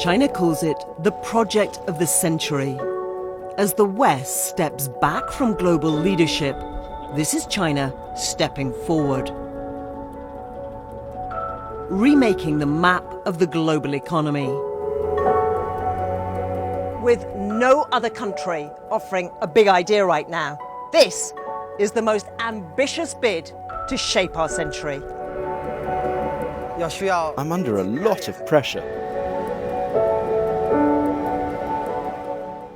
China calls it the project of the century. As the West steps back from global leadership, this is China stepping forward. Remaking the map of the global economy. With no other country offering a big idea right now, this is the most ambitious bid to shape our century. I'm under a lot of pressure.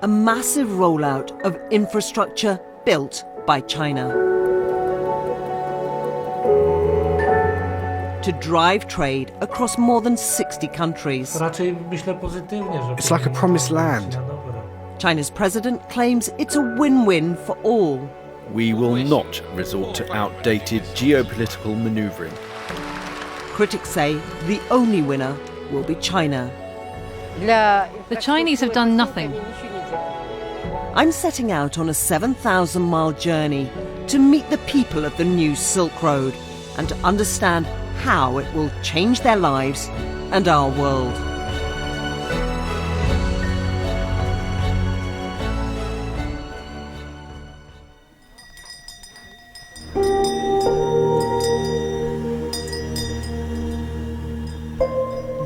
A massive rollout of infrastructure built by China. To drive trade across more than 60 countries. It's like a promised land. China's president claims it's a win-win for all. We will not resort to outdated geopolitical manoeuvring. Critics say the only winner will be China. The Chinese have done nothing. I'm setting out on a 7,000-mile journey to meet the people of the new Silk Road and to understand how it will change their lives and our world.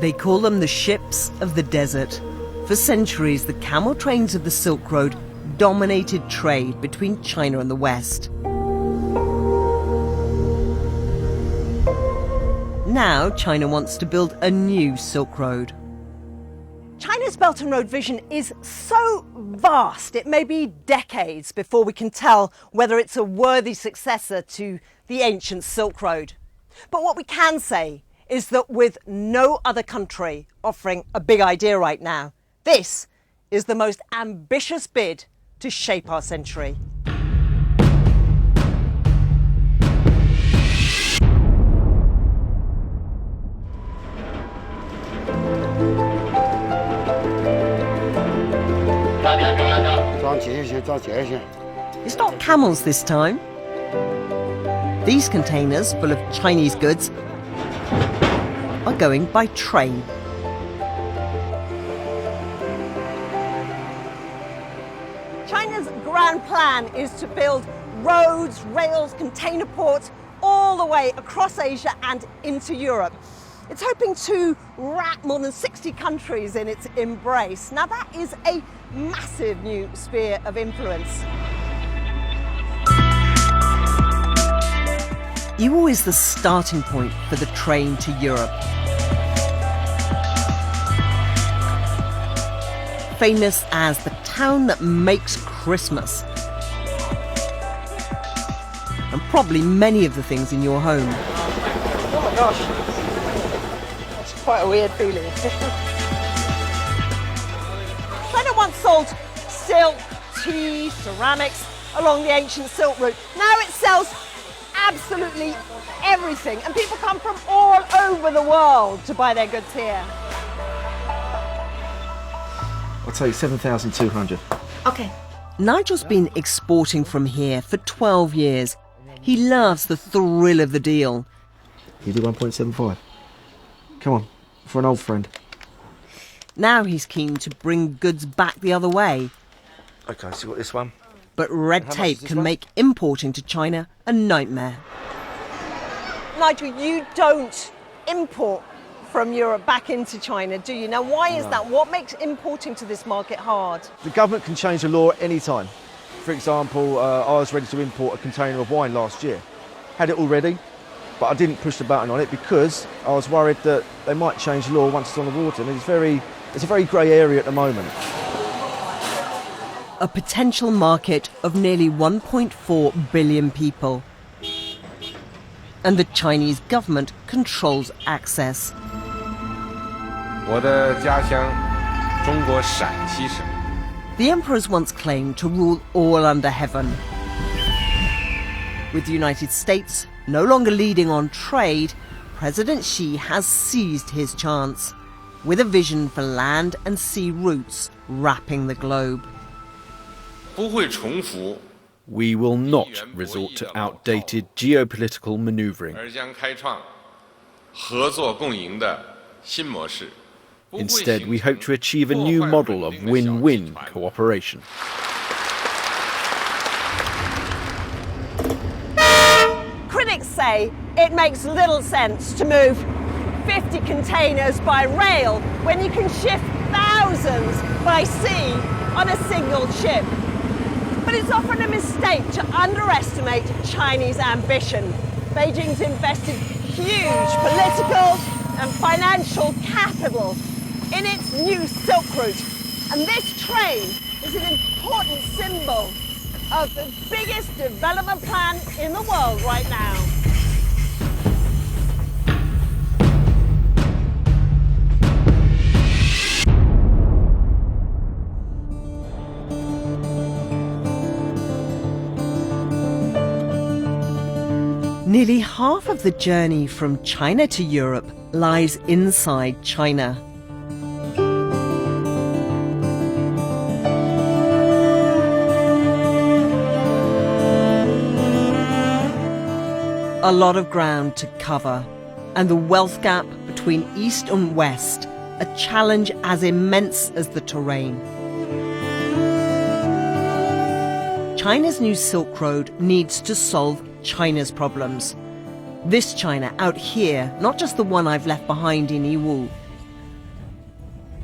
They call them the ships of the desert. For centuries, the camel trains of the Silk Road dominated trade between China and the West. Now, China wants to build a new Silk Road. China's Belt and Road vision is so vast, it may be decades before we can tell whether it's a worthy successor to the ancient Silk Road. But what we can say is that with no other country offering a big idea right now, this is the most ambitious bid to shape our century. It's not camels this time. These containers full of Chinese goods are going by train. China's grand plan is to build roads, rails, container ports all the way across Asia and into Europe. It's hoping to wrap more than 60 countries in its embrace. Now that is a massive new sphere of influence. Yiwu is the starting point for the train to Europe. Famous as the town that makes Christmas. And probably many of the things in your home. Oh my gosh, that's quite a weird feeling. China once sold silk, tea, ceramics along the ancient Silk Route. Now it sells absolutely everything, and people come from all over the world to buy their goods here. I'll tell you 7,200. Okay. Nigel's been exporting from here for 12 years. He loves the thrill of the deal. You do 1.75. Come on, for an old friend. Now he's keen to bring goods back the other way. Okay, so you got this one. But red tape can make importing to China a nightmare. Nigel, you don't import from Europe back into China, do you? Now, why is that? What makes importing to this market hard? The government can change the law at any time. For example, I was ready to import a container of wine last year. Had it all ready, but I didn't push the button on it because I was worried that they might change the law once it's on the water. And it's a very grey area at the moment. A potential market of nearly 1.4 billion people. And the Chinese government controls access. The emperors once claimed to rule all under heaven. With the United States no longer leading on trade, President Xi has seized his chance, with a vision for land and sea routes wrapping the globe. We will not resort to outdated geopolitical manoeuvring. Instead, we hope to achieve a new model of win-win cooperation. Critics say it makes little sense to move 50 containers by rail when you can shift thousands by sea on a single ship. But it's often a mistake to underestimate Chinese ambition. Beijing's invested huge political and financial capital in its new Silk Route. And this train is an important symbol of the biggest development plan in the world right now. Nearly half of the journey from China to Europe lies inside China. A lot of ground to cover, and the wealth gap between East and West, a challenge as immense as the terrain. China's new Silk Road needs to solve China's problems. This China out here, not just the one I've left behind in Yiwu.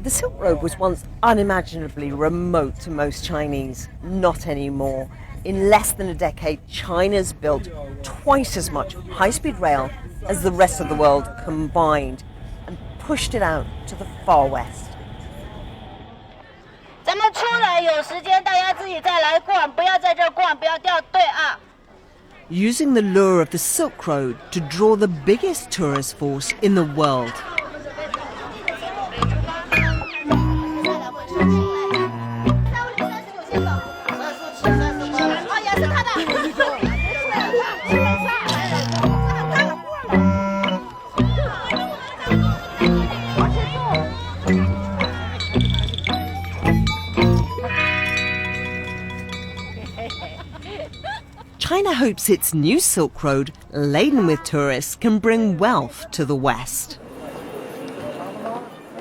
The Silk Road was once unimaginably remote to most Chinese, not anymore. In less than a decade, China's built twice as much high-speed rail as the rest of the world combined and pushed it out to the far west. Using the lure of the Silk Road to draw the biggest tourist force in the world. China hopes its new Silk Road, laden with tourists, can bring wealth to the West.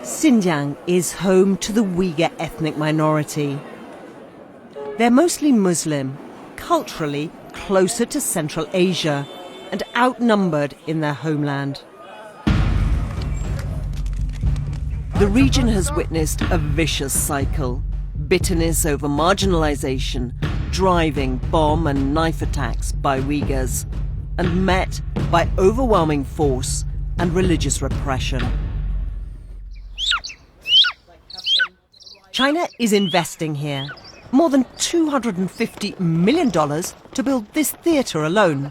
Xinjiang is home to the Uyghur ethnic minority. They're mostly Muslim, culturally closer to Central Asia, and outnumbered in their homeland. The region has witnessed a vicious cycle. Bitterness over marginalization, driving bomb and knife attacks by Uyghurs, and met by overwhelming force and religious repression. China is investing here more than $250 million to build this theatre alone.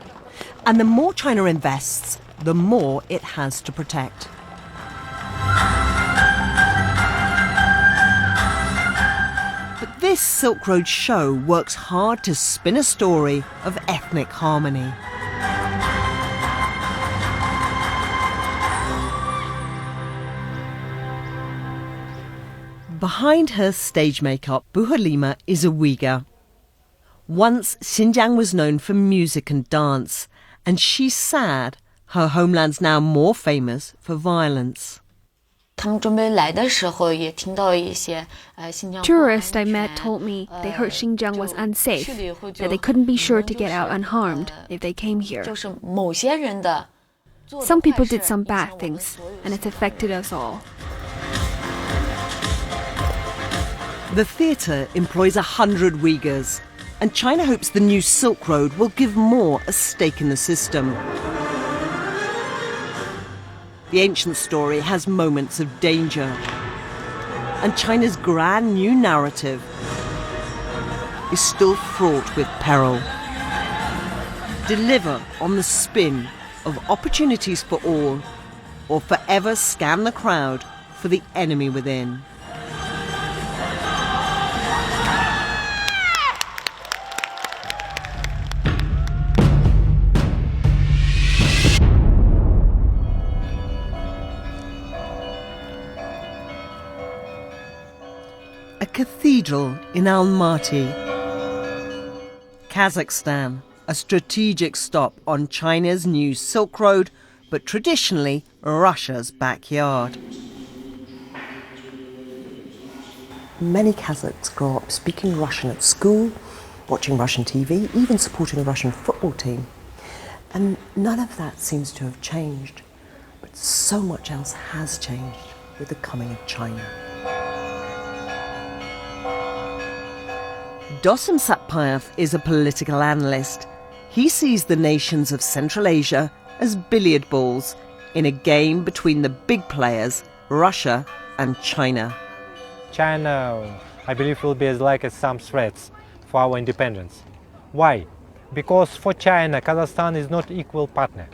And the more China invests, the more it has to protect. But this Silk Road show works hard to spin a story of ethnic harmony. Behind her stage makeup, Buhalima is a Uyghur. Once, Xinjiang was known for music and dance, and she's sad her homeland's now more famous for violence. Tourists I met told me they heard Xinjiang was unsafe, that they couldn't be sure to get out unharmed if they came here. Some people did some bad things, and it's affected us all. The theatre employs 100 Uyghurs, and China hopes the new Silk Road will give more a stake in the system. The ancient story has moments of danger, and China's grand new narrative is still fraught with peril. Deliver on the spin of opportunities for all, or forever scan the crowd for the enemy within. A cathedral in Almaty, Kazakhstan, a strategic stop on China's new Silk Road, but traditionally Russia's backyard. Many Kazakhs grow up speaking Russian at school, watching Russian TV, even supporting a Russian football team. And none of that seems to have changed. But so much else has changed with the coming of China. Dosum Satpayev is a political analyst. He sees the nations of Central Asia as billiard balls in a game between the big players, Russia and China. China, I believe, will be like some threats for our independence. Why? Because for China, Kazakhstan is not equal partner.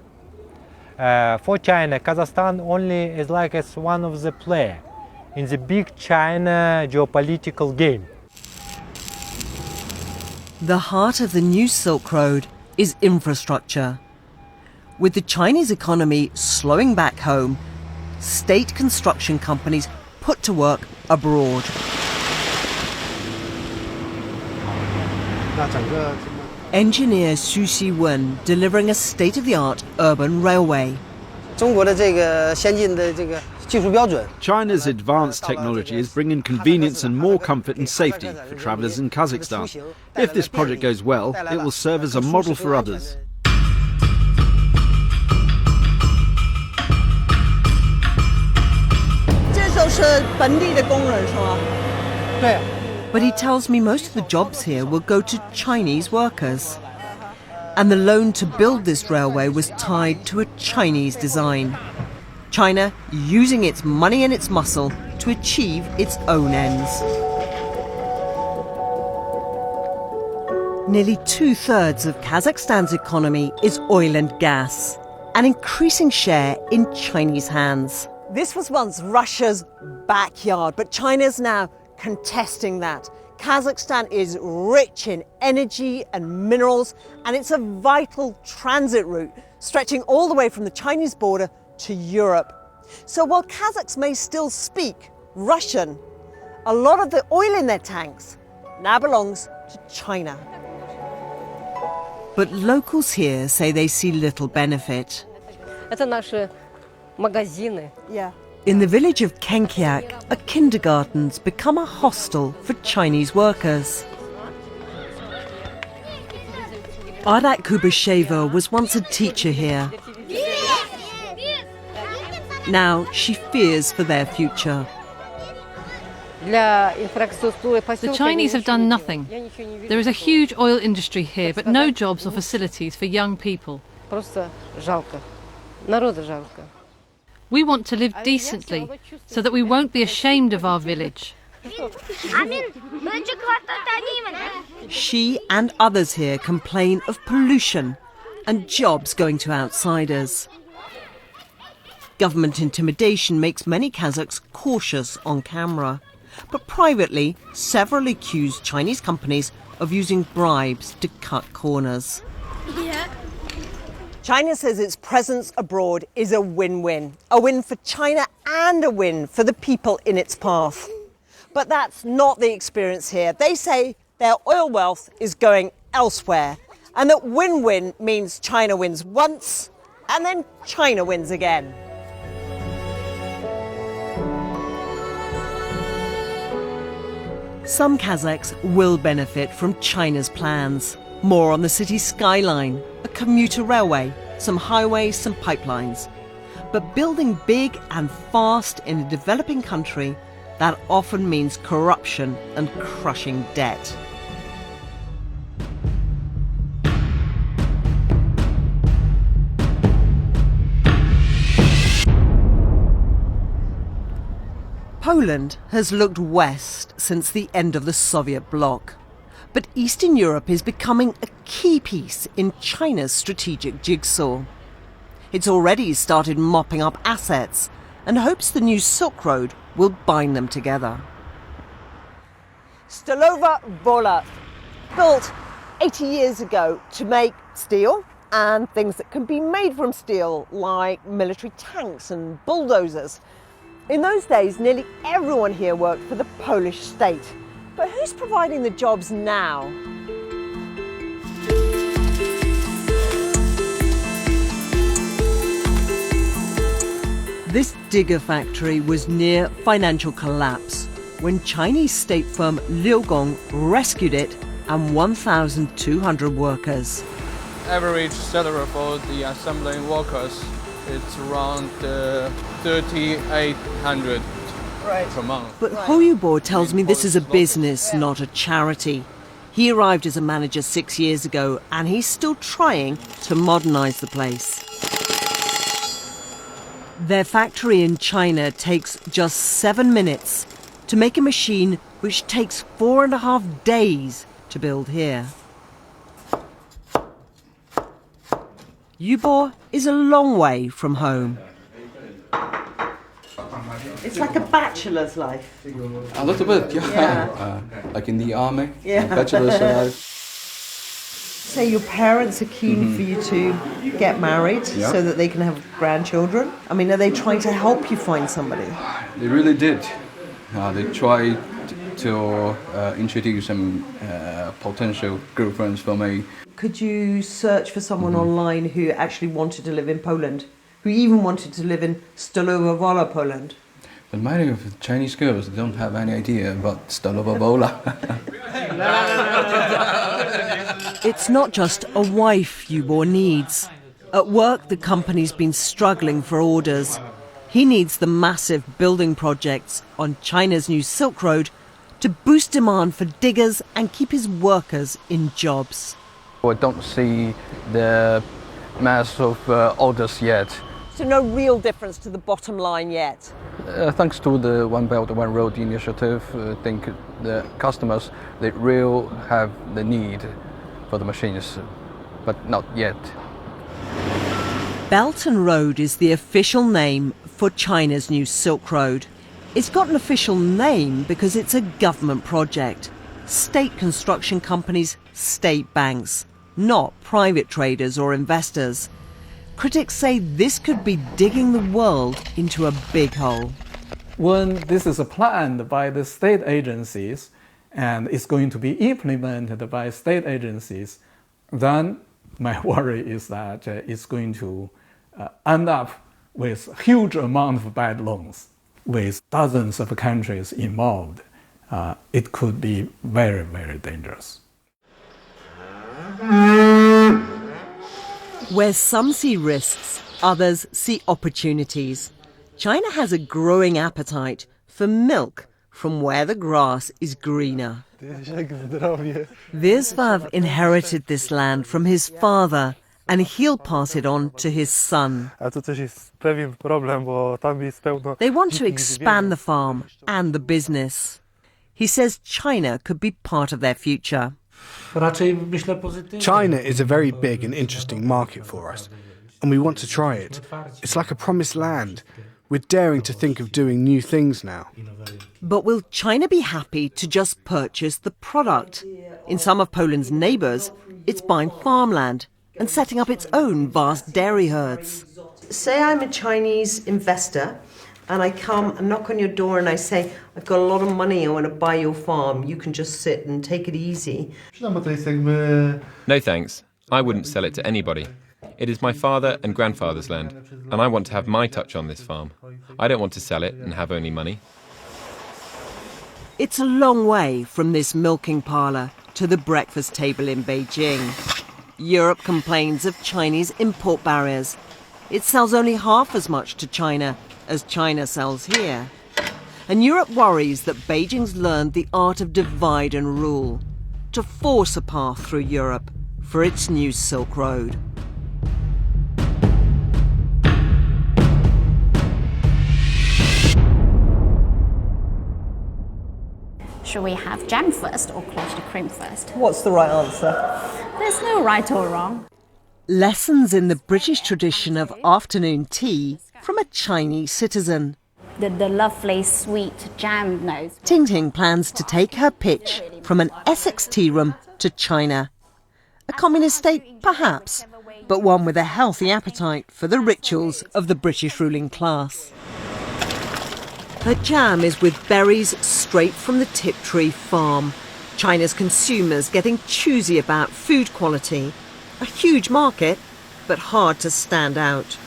For China, Kazakhstan only is like as one of the players in the big China geopolitical game. The heart of the new Silk Road is infrastructure. With the Chinese economy slowing back home, state construction companies put to work abroad. Engineer Xu Xiwen delivering a state-of-the-art urban railway. China's advanced technology is bringing convenience and more comfort and safety for travellers in Kazakhstan. If this project goes well, it will serve as a model for others. But he tells me most of the jobs here will go to Chinese workers. And the loan to build this railway was tied to a Chinese design. China using its money and its muscle to achieve its own ends. Nearly 2/3 of Kazakhstan's economy is oil and gas, an increasing share in Chinese hands. This was once Russia's backyard, but China's now contesting that. Kazakhstan is rich in energy and minerals, and it's a vital transit route stretching all the way from the Chinese border to Europe. So while Kazakhs may still speak Russian, a lot of the oil in their tanks now belongs to China. But locals here say they see little benefit. Yeah. In the village of Kenkiak, a kindergarten's become a hostel for Chinese workers. Arat Kubasheva was once a teacher here. Now she fears for their future. The Chinese have done nothing. There is a huge oil industry here, but no jobs or facilities for young people. We want to live decently, so that we won't be ashamed of our village. She and others here complain of pollution and jobs going to outsiders. Government intimidation makes many Kazakhs cautious on camera. But privately, several accuse Chinese companies of using bribes to cut corners. China says its presence abroad is a win-win. A win for China and a win for the people in its path. But that's not the experience here. They say their oil wealth is going elsewhere, and that win-win means China wins once and then China wins again. Some Kazakhs will benefit from China's plans. More on the city's skyline, a commuter railway, some highways, some pipelines. But building big and fast in a developing country, that often means corruption and crushing debt. Poland has looked west since the end of the Soviet bloc. But Eastern Europe is becoming a key piece in China's strategic jigsaw. It's already started mopping up assets and hopes the new Silk Road will bind them together. Stolova Wola, built 80 years ago to make steel and things that can be made from steel, like military tanks and bulldozers. In those days, nearly everyone here worked for the Polish state. But who's providing the jobs now? This digger factory was near financial collapse. when Chinese state firm Liugong rescued it and 1,200 workers. Average salary for the assembling workers it's around 3,800 per month. But Hoyubo tells me this is a business, not a charity. He arrived as a manager 6 years ago and he's still trying to modernise the place. Their factory in China takes just 7 minutes to make a machine which takes 4.5 days to build here. Yubo is a long way from home. It's like a bachelor's life. A little bit, yeah. Like in the army, bachelor's life. Say your parents are keen for you to get married so that they can have grandchildren. I mean, are they trying to help you find somebody? They really did. They tried to introduce some potential girlfriends for me. Could you search for someone online who actually wanted to live in Poland, who even wanted to live in Stalowa Wola, Poland? But many of the Chinese girls don't have any idea about Stalowa Wola. It's not just a wife Yubo needs. At work, the company's been struggling for orders. He needs the massive building projects on China's new Silk Road to boost demand for diggers and keep his workers in jobs. I don't see the mass of orders yet. So no real difference to the bottom line yet? Thanks to the One Belt, One Road initiative, I think the customers, they really have the need for the machines, but not yet. Belt and Road is the official name for China's new Silk Road. It's got an official name because it's a government project. State construction companies, state banks, not private traders or investors. Critics say this could be digging the world into a big hole. When this is planned by the state agencies and is going to be implemented by state agencies, then my worry is that it's going to end up with a huge amount of bad loans, with dozens of countries involved. It could be very, very dangerous. Where some see risks, others see opportunities. China has a growing appetite for milk from where the grass is greener. Wiesław inherited this land from his father, and he'll pass it on to his son. They want to expand the farm and the business. He says China could be part of their future. China is a very big and interesting market for us, and we want to try it. It's like a promised land. We're daring to think of doing new things now. But will China be happy to just purchase the product? In some of Poland's neighbours, it's buying farmland and setting up its own vast dairy herds. Say I'm a Chinese investor and I come and knock on your door and I say, I've got a lot of money, I want to buy your farm. You can just sit and take it easy. No thanks. I wouldn't sell it to anybody. It is my father and grandfather's land, and I want to have my touch on this farm. I don't want to sell it and have only money. It's a long way from this milking parlour to the breakfast table in Beijing. Europe complains of Chinese import barriers. It sells only half as much to China as China sells here. And Europe worries that Beijing's learned the art of divide and rule, to force a path through Europe for its new Silk Road. Should we have jam first or clotted cream first? What's the right answer? There's no right or wrong. Lessons in the British tradition of afternoon tea from a Chinese citizen. The lovely sweet jam nose. Ting Ting plans to take her pitch from an Essex tea room to China. A communist state, perhaps, but one with a healthy appetite for the rituals of the British ruling class. Her jam is with berries straight from the Tiptree farm. China's consumers getting choosy about food quality. A huge market, but hard to stand out.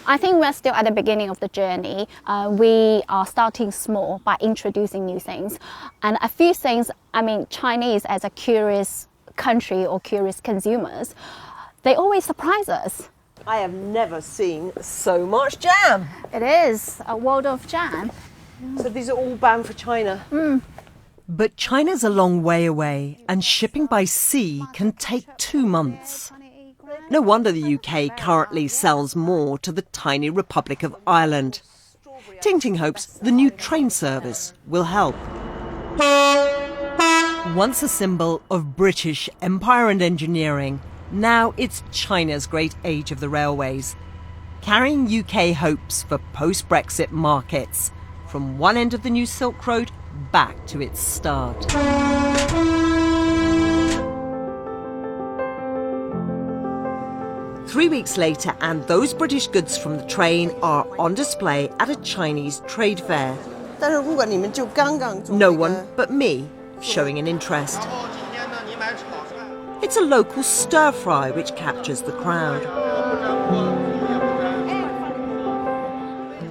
I think we're still at the beginning of the journey. We are starting small by introducing new things. And a few things, I mean, Chinese as a curious country or curious consumers, they always surprise us. I have never seen so much jam. It is a world of jam. So these are all bound for China? Mm. But China's a long way away, and shipping by sea can take 2 months. No wonder the UK currently sells more to the tiny Republic of Ireland. Ting Ting hopes the new train service will help. Once a symbol of British empire and engineering, now it's China's great age of the railways, carrying UK hopes for post-Brexit markets, from one end of the new Silk Road back to its start. 3 weeks later, and those British goods from the train are on display at a Chinese trade fair. No one but me showing an interest. It's a local stir-fry which captures the crowd.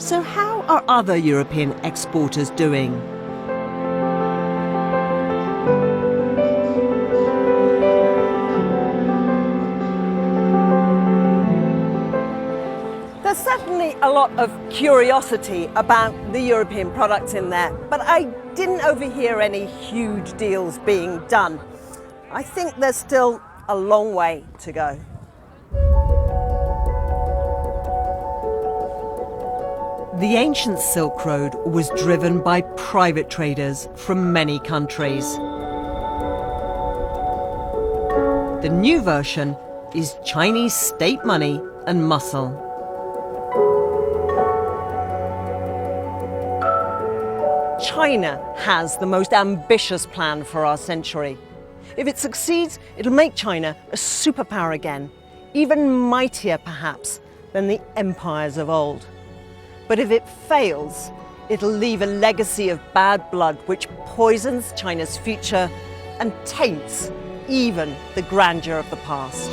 So how are other European exporters doing? There's certainly a lot of curiosity about the European products in there, but I didn't overhear any huge deals being done. I think there's still a long way to go. The ancient Silk Road was driven by private traders from many countries. The new version is Chinese state money and muscle. China has the most ambitious plan for our century. If it succeeds, it'll make China a superpower again, even mightier perhaps than the empires of old. But if it fails, it'll leave a legacy of bad blood which poisons China's future and taints even the grandeur of the past.